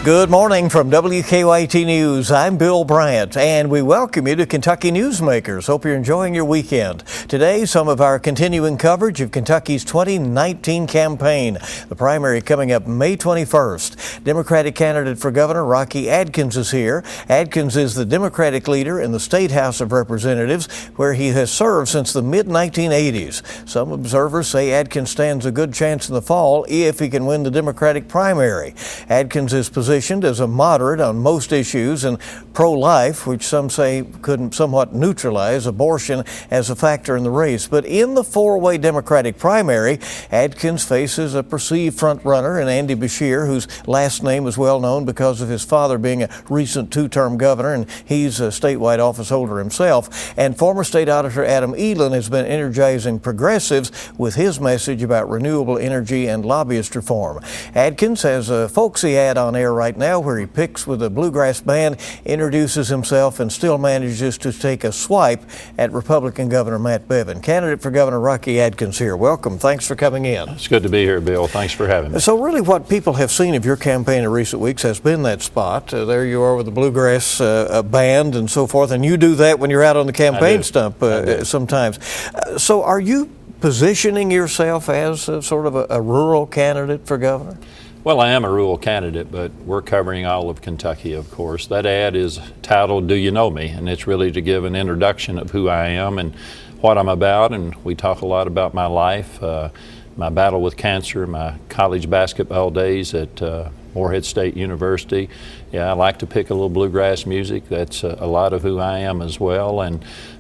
Good morning from WKYT News. I'm Bill Bryant, and we welcome you to Kentucky Newsmakers. Hope you're enjoying your weekend. Today, some of our continuing coverage of Kentucky's 2019 campaign. The primary coming up May 21st. Democratic candidate for governor Rocky Adkins is here. Adkins is the Democratic leader in the State House of Representatives, where he has served since the mid-1980s. Some observers say Adkins stands a good chance in the fall if he can win the Democratic primary. Adkins is positioned as a moderate on most issues and pro-life, which some say could somewhat neutralize abortion as a factor in the race. But in the four-way Democratic primary, Adkins faces a perceived front-runner in Andy Beshear, whose last name is well known because of his father being a recent two-term governor, and he's a statewide office holder himself. And former state auditor Adam Elan has been energizing progressives with his message about renewable energy and lobbyist reform. Adkins has a folksy ad on air right now where he picks with a bluegrass band, introduces himself, and still manages to take a swipe at Republican Governor Matt Bevin. Candidate for Governor Rocky Adkins here. Welcome. Thanks for coming in. It's good to be here, Bill. Thanks for having me. So really what people have seen of your campaign in recent weeks has been that spot. There you are with the bluegrass band and so forth, and you do that when you're out on the campaign stump sometimes. So are you positioning yourself as sort of a rural candidate for governor? Well, I am a rural candidate, but we're covering all of Kentucky, of course. That ad is titled, "Do You Know Me?" And it's really to give an introduction of who I am and what I'm about. And we talk a lot about my life, my battle with cancer, my college basketball days at Morehead State University. Yeah, I like to pick a little bluegrass music. That's a lot of who I am as well.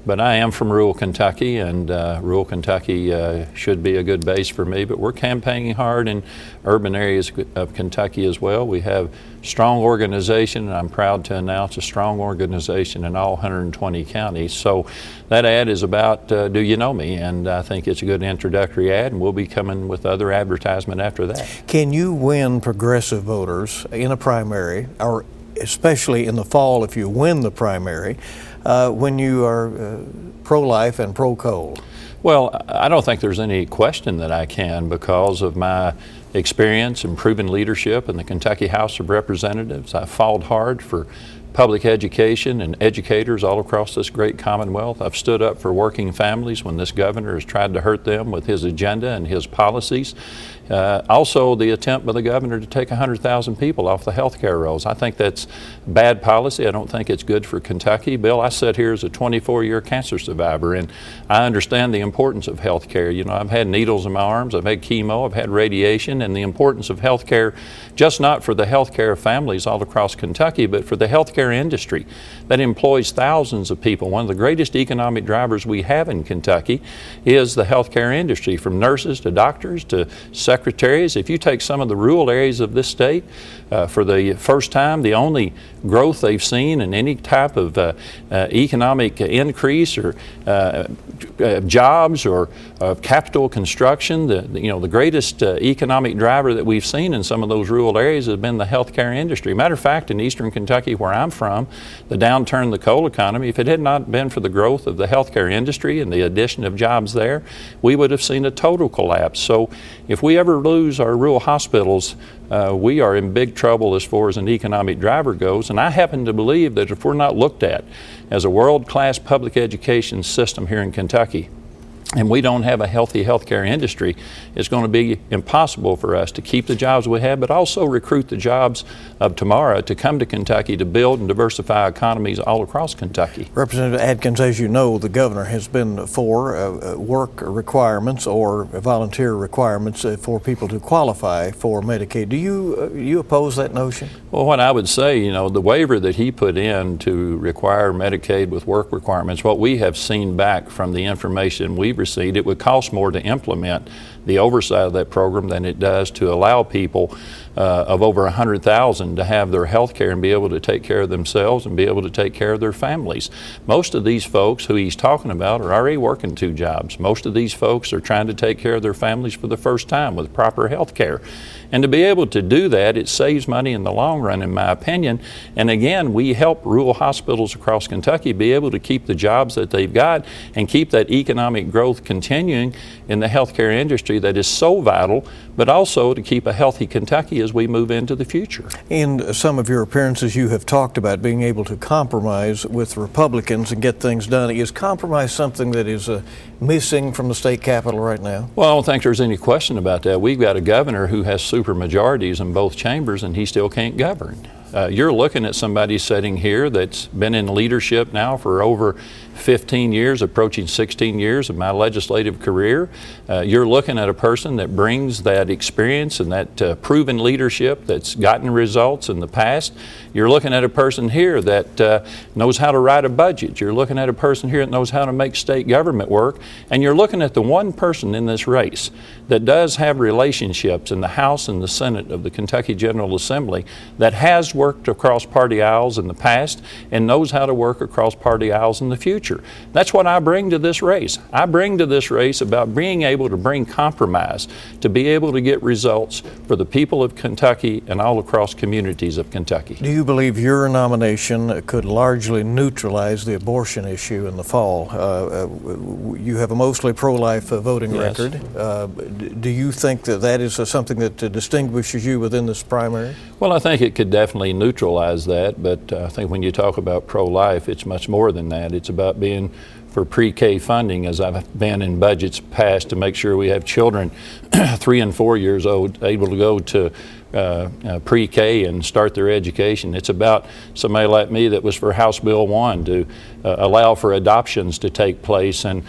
But I am from rural Kentucky, and rural Kentucky should be a good base for me. But we're campaigning hard in urban areas of Kentucky as well. We have strong organization, and I'm proud to announce a strong organization in all 120 counties. So that ad is about Do You Know Me? And I think it's a good introductory ad, and we'll be coming with other advertisement after that. Can you win progressive voters in a primary, or especially in the fall if you win the primary, when you are pro-life and pro-coal? Well, I don't think there's any question that I can because of my experience and proven leadership in the Kentucky House of Representatives. I fought hard for public education and educators all across this great Commonwealth. I've stood up for working families when this governor has tried to hurt them with his agenda and his policies. Also, the attempt by the governor to take 100,000 people off the health care rolls. I think that's bad policy. I don't think it's good for Kentucky. Bill, I sit here as a 24-year cancer survivor, and I understand the importance of health care. You know, I've had needles in my arms, I've had chemo, I've had radiation, and the importance of health care, just not for the health care families all across Kentucky, but for the health care industry that employs thousands of people. One of the greatest economic drivers we have in Kentucky is the healthcare industry, from nurses to doctors to secretaries. If you take some of the rural areas of this state, for the first time, the only growth they've seen in any type of economic increase or jobs or capital construction, the greatest economic driver that we've seen in some of those rural areas has been the healthcare industry. Matter of fact, in eastern Kentucky, where I'm from, the downturn in the coal economy, if it had not been for the growth of the healthcare industry and the addition of jobs there, we would have seen a total collapse. So if we ever lose our rural hospitals, we are in big trouble as far as an economic driver goes. And I happen to believe that if we're not looked at as a world-class public education system here in Kentucky, and we don't have a healthy healthcare industry, it's going to be impossible for us to keep the jobs we have, but also recruit the jobs of tomorrow to come to Kentucky to build and diversify economies all across Kentucky. Representative Adkins, as you know, the governor has been for work requirements or volunteer requirements for people to qualify for Medicaid. Do you oppose that notion? Well, what I would say, the waiver that he put in to require Medicaid with work requirements, what we have seen back from the information we've received, it would cost more to implement the oversight of that program than it does to allow people of over 100,000 to have their health care and be able to take care of themselves and be able to take care of their families. Most of these folks who he's talking about are already working 2 jobs. Most of these folks are trying to take care of their families for the first time with proper health care. And to be able to do that, it saves money in the long run, in my opinion. And again, we help rural hospitals across Kentucky be able to keep the jobs that they've got and keep that economic growth continuing in the healthcare industry that is so vital, but also to keep a healthy Kentucky as as we move into the future. In some of your appearances, you have talked about being able to compromise with Republicans and get things done. Is compromise something that is missing from the state capitol right now? Well, I don't think there's any question about that. We've got a governor who has supermajorities in both chambers, and he still can't govern. You're looking at somebody sitting here that's been in leadership now for over 15 years, approaching 16 years of my legislative career. You're looking at a person that brings that experience and that proven leadership that's gotten results in the past. You're looking at a person here that knows how to write a budget. You're looking at a person here that knows how to make state government work. And you're looking at the one person in this race that does have relationships in the House and the Senate of the Kentucky General Assembly, that has worked across party aisles in the past and knows how to work across party aisles in the future. That's what I bring to this race. I bring to this race about being able to bring compromise, to be able to get results for the people of Kentucky and all across communities of Kentucky. Do you believe your nomination could largely neutralize the abortion issue in the fall? You have a mostly pro-life voting Yes. record. Do you think that that is something that distinguishes you within this primary? Well, I think it could definitely neutralize that, but I think when you talk about pro-life, it's much more than that. It's about being for pre-K funding, as I've been in budgets past, to make sure we have children 3 and 4 years old able to go to pre-K and start their education. It's about somebody like me that was for House Bill 1 to allow for adoptions to take place and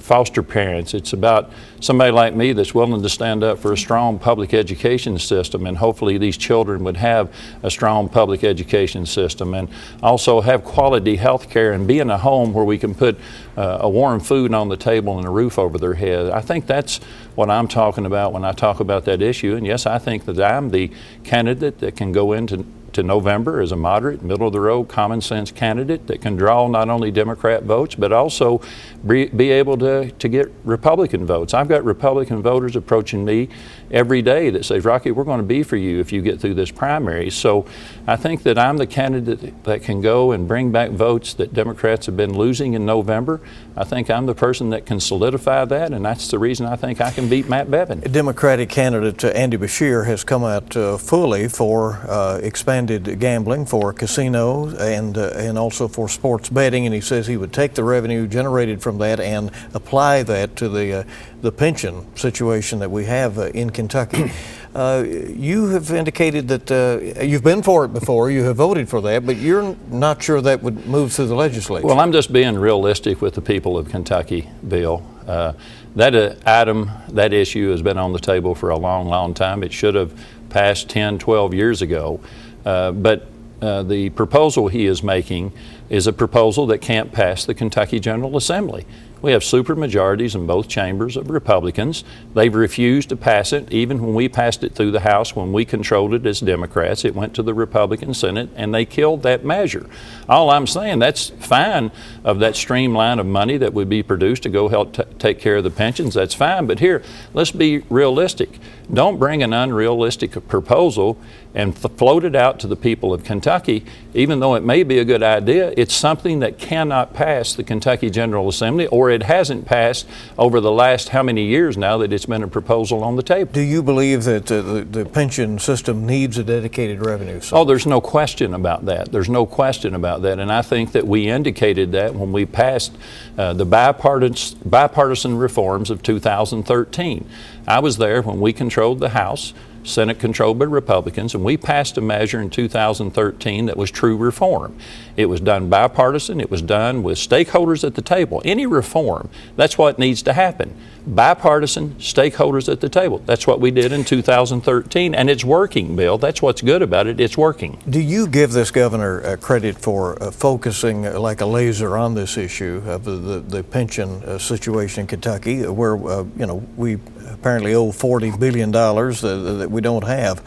foster parents. It's about somebody like me that's willing to stand up for a strong public education system, and hopefully these children would have a strong public education system, and also have quality health care and be in a home where we can put a warm food on the table and a roof over their head. I think that's what I'm talking about when I talk about that issue. And yes, I think that I'm the candidate that can go into November as a moderate, middle-of-the-road, common-sense candidate that can draw not only Democrat votes, but also be able to get Republican votes. I've got Republican voters approaching me every day that say, Rocky, we're going to be for you if you get through this primary. So I think that I'm the candidate that can go and bring back votes that Democrats have been losing in November. I think I'm the person that can solidify that, and that's the reason I think I can beat Matt Bevin. Democratic candidate Andy Beshear has come out fully for expanded gambling, for casinos, and also for sports betting, and he says he would take the revenue generated from that and apply that to the pension situation that we have in Kentucky. You have indicated that you've been for it before, you have voted for that, but you're not sure that would move through the legislature. Well, I'm just being realistic with the people of Kentucky, Bill. That issue has been on the table for a long, long time. It should have passed 10, 12 years ago. But the proposal he is making is a proposal that can't pass the Kentucky General Assembly. We have supermajorities in both chambers of Republicans. They've refused to pass it. Even when we passed it through the House, when we controlled it as Democrats, it went to the Republican Senate, and they killed that measure. All I'm saying, that's fine of that streamline of money that would be produced to go help take care of the pensions. That's fine. But here, let's be realistic. Don't bring an unrealistic proposal and float it out to the people of Kentucky. Even though it may be a good idea, it's something that cannot pass the Kentucky General Assembly, or it hasn't passed over the last how many years now that it's been a proposal on the table. Do you believe that the pension system needs a dedicated revenue source? Oh, there's no question about that. There's no question about that. And I think that we indicated that when we passed the bipartisan reforms of 2013. I was there when we controlled the House, Senate controlled by Republicans, and we passed a measure in 2013 that was true reform. It was done bipartisan. It was done with stakeholders at the table. Any reform, that's what needs to happen. Bipartisan, stakeholders at the table. That's what we did in 2013, and it's working, Bill. That's what's good about it. It's working. Do you give this governor credit for focusing like a laser on this issue of the pension situation in Kentucky, where we apparently owe $40 billion that we don't have?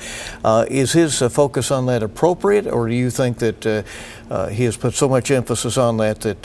Is his focus on that appropriate, or do you think that he has put so much emphasis on that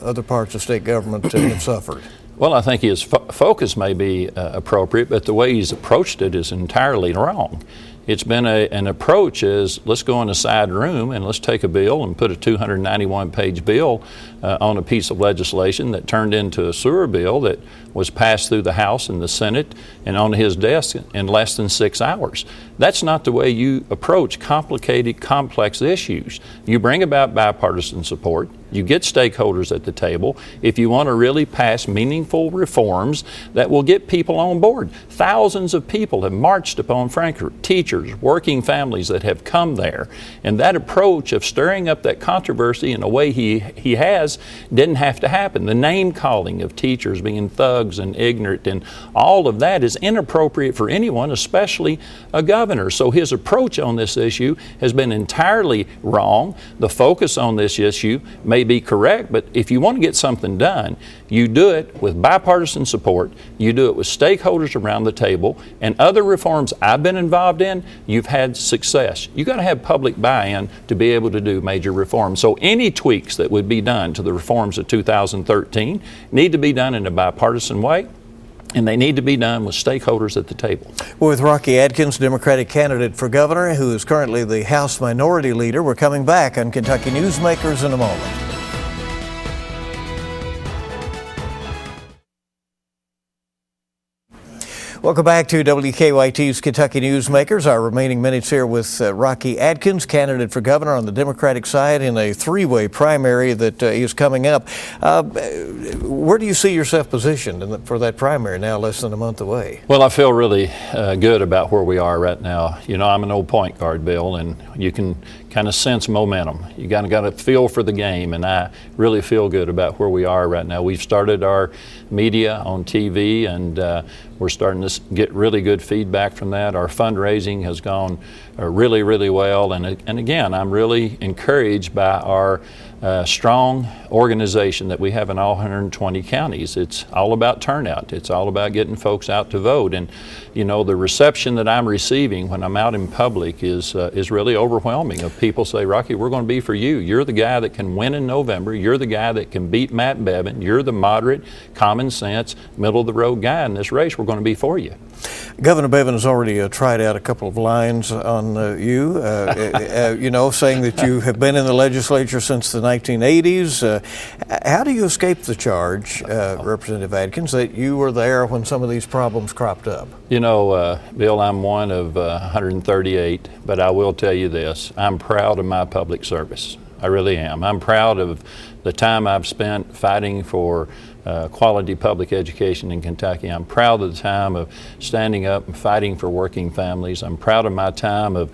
other parts of state government have suffered? Well, I think his focus may be appropriate, but the way he's approached it is entirely wrong. It's been an approach is, let's go in a side room and let's take a bill and put a 291-page bill on a piece of legislation that turned into a sewer bill that was passed through the House and the Senate and on his desk in less than 6 hours. That's not the way you approach complicated, complex issues. You bring about bipartisan support. You get stakeholders at the table if you want to really pass meaningful reforms that will get people on board. Thousands of people have marched upon Frankfurt, teachers, working families that have come there. And that approach of stirring up that controversy in a way he has didn't have to happen. The name calling of teachers being thugs and ignorant and all of that is inappropriate for anyone, especially a governor. So his approach on this issue has been entirely wrong. The focus on this issue may be correct, but if you want to get something done, you do it with bipartisan support, you do it with stakeholders around the table, and other reforms I've been involved in, you've had success. You've got to have public buy-in to be able to do major reforms. So any tweaks that would be done to the reforms of 2013 need to be done in a bipartisan way, and they need to be done with stakeholders at the table. With Rocky Adkins, Democratic candidate for governor, who is currently the House Minority Leader. We're coming back on Kentucky Newsmakers in a moment. Welcome back to WKYT's Kentucky Newsmakers. Our remaining minutes here with Rocky Adkins, candidate for governor on the Democratic side in a three-way primary that is coming up. Where do you see yourself positioned for that primary now less than a month away? Well, I feel really good about where we are right now. You know, I'm an old point guard, Bill, and you can kind of sense momentum. You got to feel for the game, and I really feel good about where we are right now. We've started our media on TV, and we're starting to get really good feedback from that. Our fundraising has gone really, really well, and again, I'm really encouraged by our strong organization that we have in all 120 counties. It's all about turnout. It's all about getting folks out to vote, and you know, the reception that I'm receiving when I'm out in public is really overwhelming. Of people say, Rocky, we're going to be for you. You're the guy that can win in November. You're the guy that can beat Matt Bevin. You're the moderate, common sense, middle of the road guy in this race. We're going to be for you. Governor Bevin has already tried out a couple of lines on you, you know, saying that you have been in the legislature since the 1980s. How do you escape the charge, Representative Adkins, that you were there when some of these problems cropped up? You know, Bill, I'm one of 138, but I will tell you this. I'm proud of my public service. I really am. I'm proud of the time I've spent fighting for quality public education in Kentucky. I'm proud of the time of standing up and fighting for working families. I'm proud of my time of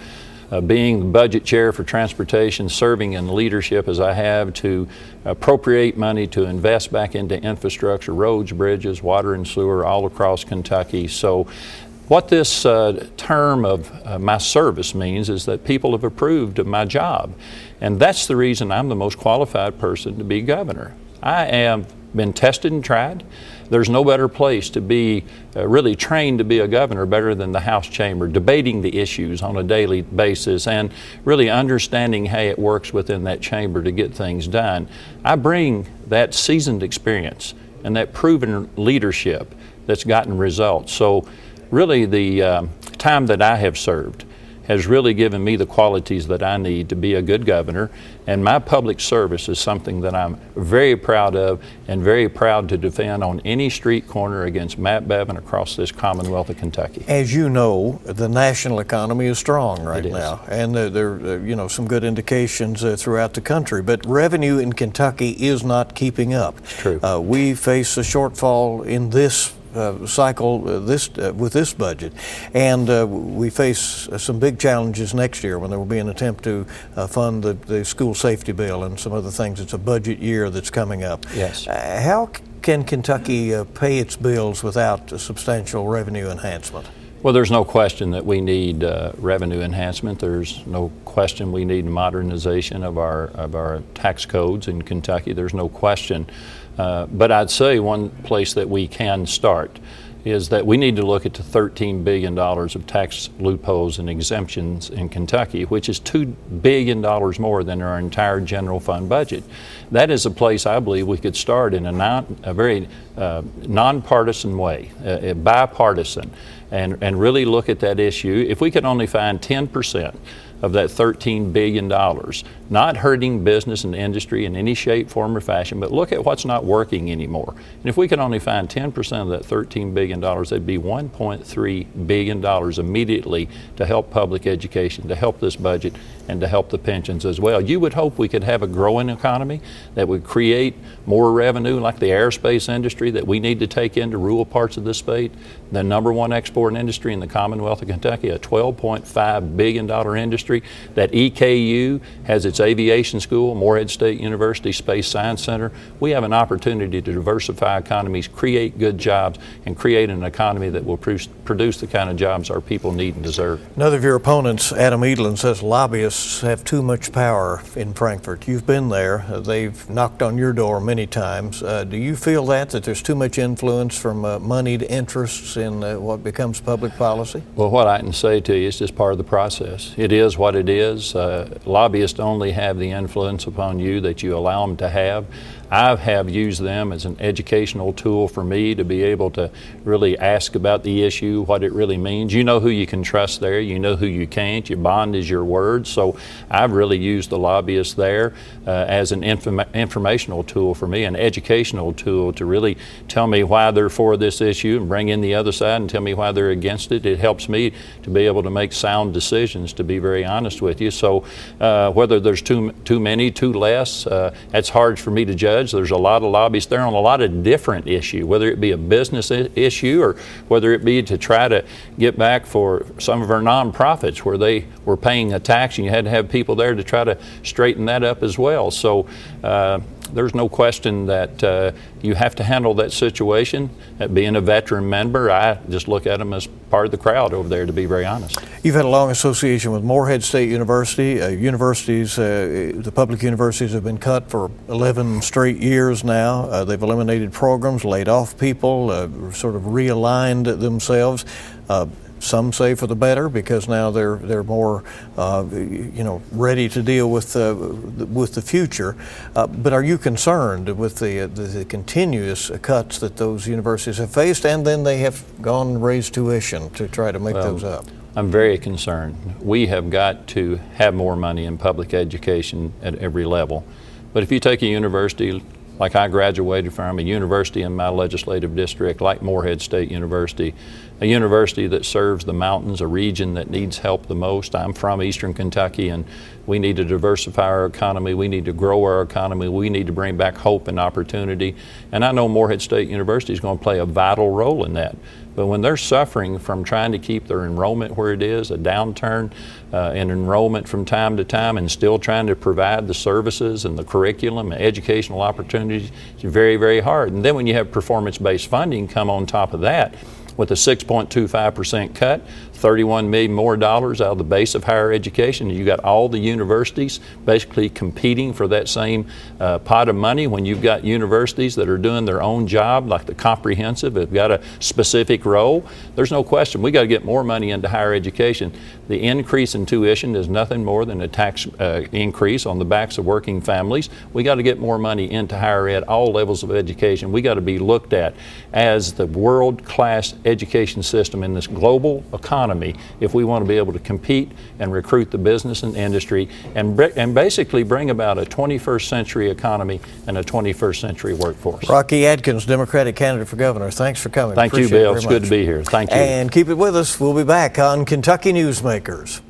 being the budget chair for transportation, serving in leadership as I have to appropriate money to invest back into infrastructure, roads, bridges, water and sewer all across Kentucky. So what this term of my service means is that people have approved of my job. And that's the reason I'm the most qualified person to be governor. I have been tested and tried. There's no better place to be really trained to be a governor better than the House chamber, debating the issues on a daily basis and really understanding how it works within that chamber to get things done. I bring that seasoned experience and that proven leadership that's gotten results. So really the time that I have served has really given me the qualities that I need to be a good governor, and my public service is something that I'm very proud of and very proud to defend on any street corner against Matt Bevin across this Commonwealth of Kentucky. As you know, the national economy is strong right now, and there are you know, some good indications throughout the country, but revenue in Kentucky is not keeping up. It's true. We face a shortfall in this cycle with this budget, and we face some big challenges next year when there will be an attempt to fund the school safety bill and some other things. It's a budget year that's coming up. Yes. How can Kentucky pay its bills without a substantial revenue enhancement? Well, there's no question that we need revenue enhancement. There's no question we need modernization of our tax codes in Kentucky. There's no question. But I'd say one place that we can start is that we need to look at the $13 billion of tax loopholes and exemptions in Kentucky, which is $2 billion more than our entire general fund budget. That is a place I believe we could start in a very nonpartisan way, bipartisan, and really look at that issue. If we could only find 10% of that $13 billion, not hurting business and industry in any shape, form, or fashion, but look at what's not working anymore. And if we could only find 10% of that $13 billion, that'd be $1.3 billion immediately to help public education, to help this budget, and to help the pensions as well. You would hope we could have a growing economy that would create more revenue, like the aerospace industry that we need to take into rural parts of this state, the #1 export industry in the Commonwealth of Kentucky, a $12.5 billion industry, that EKU has its aviation school, Morehead State University Space Science Center. We have an opportunity to diversify economies, create good jobs, and create an economy that will produce the kind of jobs our people need and deserve. Another of your opponents, Adam Edlin, says lobbyists have too much power in Frankfort. You've been there. They've knocked on your door many times. Do you feel that there's too much influence from moneyed interests in what becomes public policy? Well, what I can say to you is just part of the process. It is what it is. Lobbyists only have the influence upon you that you allow them to have. I have used them as an educational tool for me to be able to really ask about the issue, what it really means. You know who you can trust there, you know who you can't, your bond is your word. So I've really used the lobbyists there as an informational tool for me, an educational tool to really tell me why they're for this issue and bring in the other side and tell me why they're against it. It helps me to be able to make sound decisions, to be very honest with you. So whether there's too many, too less, that's hard for me to judge. There's a lot of lobbyists there on a lot of different issues, whether it be a business issue or whether it be to try to get back for some of our nonprofits where they were paying a tax and you had to have people there to try to straighten that up as well. So there's no question that you have to handle that situation. Being a veteran member, I just look at them as part of the crowd over there, to be very honest. You've had a long association with Morehead State University. The public universities have been cut for 11 straight years now. They've eliminated programs, laid off people, sort of realigned themselves. Some say for the better, because now they're more, ready to deal with the future. But are you concerned with the continuous cuts that those universities have faced, and then they have gone and raised tuition to try to make those up? I'm very concerned. We have got to have more money in public education at every level. But if you take a university like I graduated from, a university in my legislative district like Morehead State University, a university that serves the mountains, a region that needs help the most. I'm from Eastern Kentucky, and we need to diversify our economy. We need to grow our economy. We need to bring back hope and opportunity. And I know Morehead State University is going to play a vital role in that. But when they're suffering from trying to keep their enrollment where it is, a downturn in enrollment from time to time, and still trying to provide the services and the curriculum and educational opportunities, it's very, very hard. And then when you have performance-based funding come on top of that, with a 6.25% cut, $31 million more dollars out of the base of higher education. You got all the universities basically competing for that same pot of money. When you've got universities that are doing their own job, like the comprehensive, have got a specific role, there's no question we got to get more money into higher education. The increase in tuition is nothing more than a tax increase on the backs of working families. We got to get more money into higher ed, all levels of education. We got to be looked at as the world-class education system in this global economy if we want to be able to compete and recruit the business and industry and basically bring about a 21st century economy and a 21st century workforce. Rocky Adkins, Democratic candidate for governor, thanks for coming. Thank you, Bill. It's good to be here. Thank you. And keep it with us. We'll be back on Kentucky Newsmakers.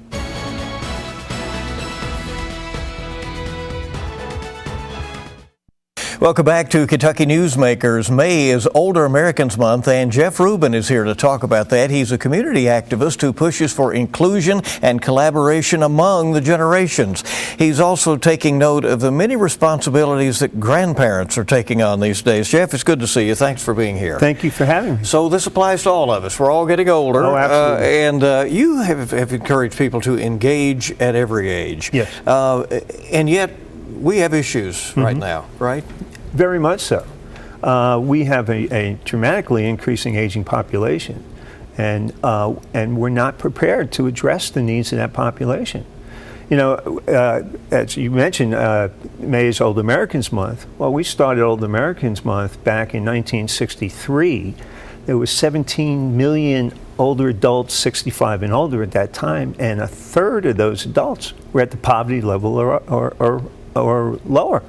Welcome back to Kentucky Newsmakers. May is Older Americans Month, and Jeff Rubin is here to talk about that. He's a community activist who pushes for inclusion and collaboration among the generations. He's also taking note of the many responsibilities that grandparents are taking on these days. Jeff, it's good to see you. Thanks for being here. Thank you for having me. So this applies to all of us. We're all getting older. Oh, absolutely. And you have encouraged people to engage at every age. Yes. And yet we have issues right now, right? Very much so. We have a dramatically increasing aging population, and we're not prepared to address the needs of that population. You know, as you mentioned, May is Old Americans Month. Well, we started Old Americans Month back in 1963. There was 17 million older adults 65 and older at that time, and a third of those adults were at the poverty level or lower.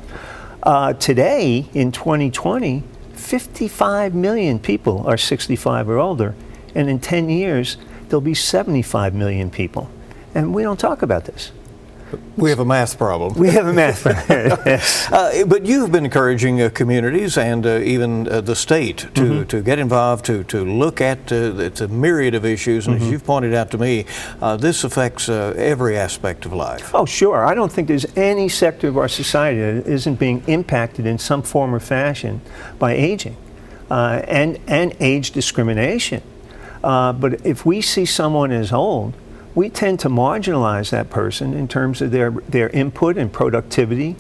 Today, in 2020, 55 million people are 65 or older, and in 10 years, there'll be 75 million people. And we don't talk about this. We have a math problem. We have a math problem. Yes. But you've been encouraging communities and even the state to get involved, to look at it's a myriad of issues. And as you've pointed out to me, this affects every aspect of life. Oh, sure. I don't think there's any sector of our society that isn't being impacted in some form or fashion by aging and age discrimination. But if we see someone as old, we tend to marginalize that person in terms of their input and productivity.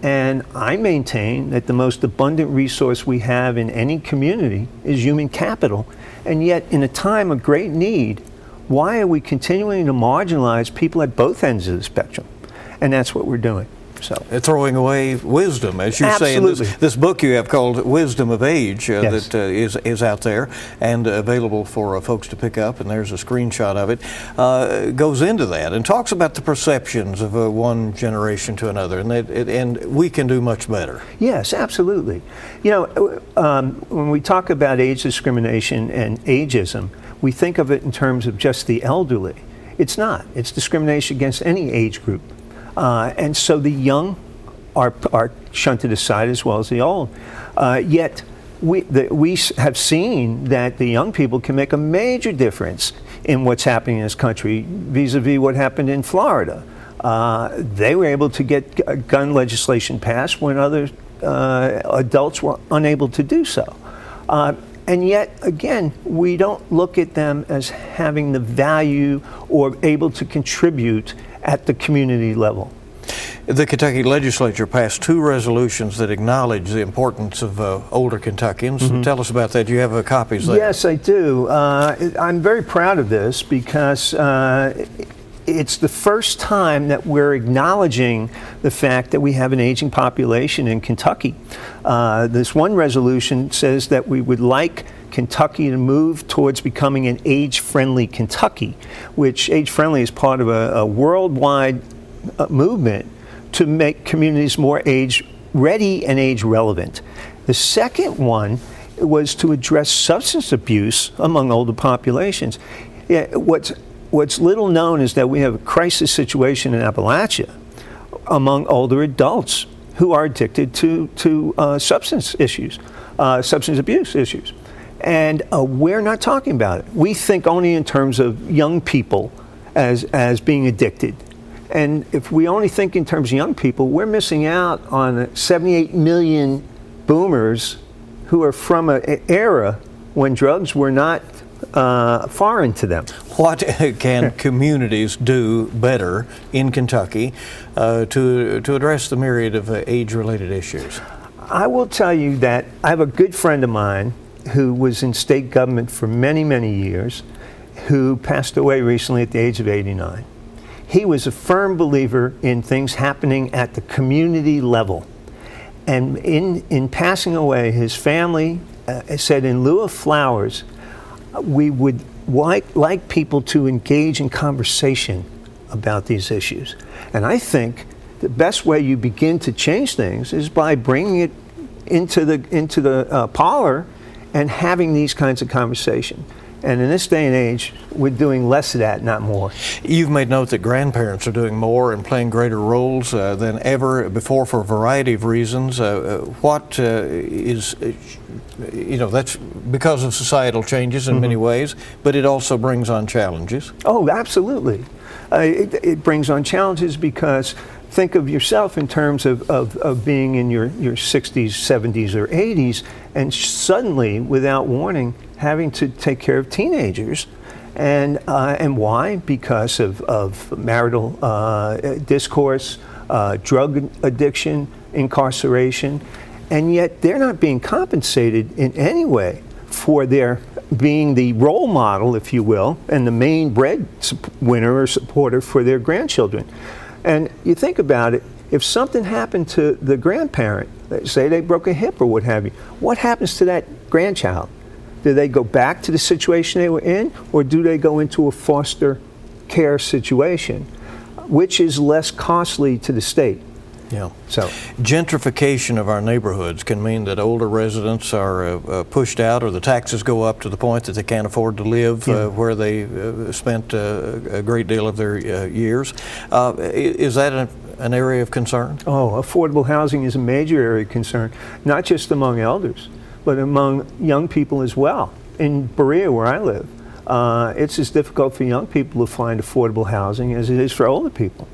And I maintain that the most abundant resource we have in any community is human capital. And yet, in a time of great need, why are we continuing to marginalize people at both ends of the spectrum? And that's what we're doing. So throwing away wisdom, as you say in this book you have called Wisdom of Age, yes. that is out there and available for folks to pick up, and there's a screenshot of it, goes into that and talks about the perceptions of one generation to another, and we can do much better. Yes, absolutely. You know, when we talk about age discrimination and ageism, we think of it in terms of just the elderly. It's not. It's discrimination against any age group. And so the young are shunted aside as well as the old. Yet we have seen that the young people can make a major difference in what's happening in this country vis-a-vis what happened in Florida. They were able to get gun legislation passed when other adults were unable to do so. And yet, again, we don't look at them as having the value or able to contribute at the community level. The Kentucky legislature passed 2 resolutions that acknowledge the importance of older Kentuckians. Tell us about that. You have copies there. Yes, I do. I'm very proud of this because it's the first time that we're acknowledging the fact that we have an aging population in Kentucky. This one resolution says that we would like Kentucky to move towards becoming an age-friendly Kentucky, which age-friendly is part of a worldwide movement to make communities more age-ready and age-relevant. The second one was to address substance abuse among older populations. Yeah, what's little known is that we have a crisis situation in Appalachia among older adults who are addicted to substance abuse issues. And we're not talking about it. We think only in terms of young people as being addicted. And if we only think in terms of young people, we're missing out on 78 million boomers who are from an era when drugs were not foreign to them. What can communities do better in Kentucky to address the myriad of age-related issues? I will tell you that I have a good friend of mine who was in state government for many, many years, who passed away recently at the age of 89. He was a firm believer in things happening at the community level. And in passing away, his family said, in lieu of flowers, we would like people to engage in conversation about these issues. And I think the best way you begin to change things is by bringing it into the parlor and having these kinds of conversation. And in this day and age, we're doing less of that, not more. You've made note that grandparents are doing more and playing greater roles than ever before for a variety of reasons. What is, that's because of societal changes in many ways, but it also brings on challenges. Oh, absolutely. It brings on challenges because think of yourself in terms of being in your 60s, 70s, or 80s, and suddenly, without warning, having to take care of teenagers. And why? Because of marital discourse, drug addiction, incarceration, and yet they're not being compensated in any way for their being the role model, if you will, and the main bread winner or supporter for their grandchildren. And you think about it, if something happened to the grandparent, say they broke a hip or what have you, what happens to that grandchild? Do they go back to the situation they were in, or do they go into a foster care situation, which is less costly to the state? Yeah. So gentrification of our neighborhoods can mean that older residents are pushed out, or the taxes go up to the point that they can't afford to live where they spent a great deal of their years. Is that an area of concern? Oh, affordable housing is a major area of concern, not just among elders, but among young people as well. In Berea, where I live, it's as difficult for young people to find affordable housing as it is for older people.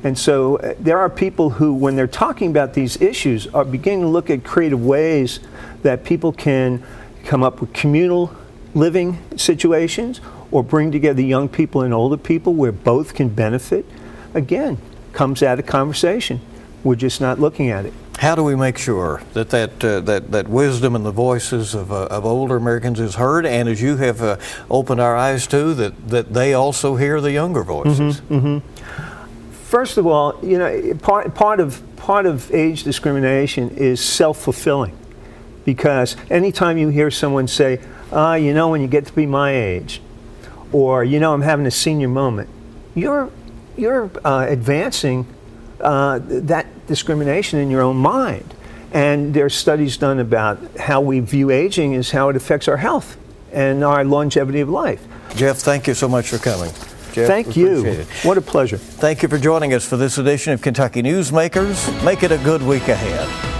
And so there are people who, when they're talking about these issues, are beginning to look at creative ways that people can come up with communal living situations, or bring together young people and older people where both can benefit. Again, comes out of conversation. We're just not looking at it. How do we make sure that that wisdom and the voices of older Americans is heard, and as you have opened our eyes to, that they also hear the younger voices? First of all, you know, part of age discrimination is self-fulfilling, because anytime you hear someone say, you know, when you get to be my age, or you know, I'm having a senior moment, you're advancing that discrimination in your own mind. And there's studies done about how we view aging is how it affects our health and our longevity of life. Jeff, thank you so much for coming. Jeff, thank you. What a pleasure. Thank you for joining us for this edition of Kentucky Newsmakers. Make it a good week ahead.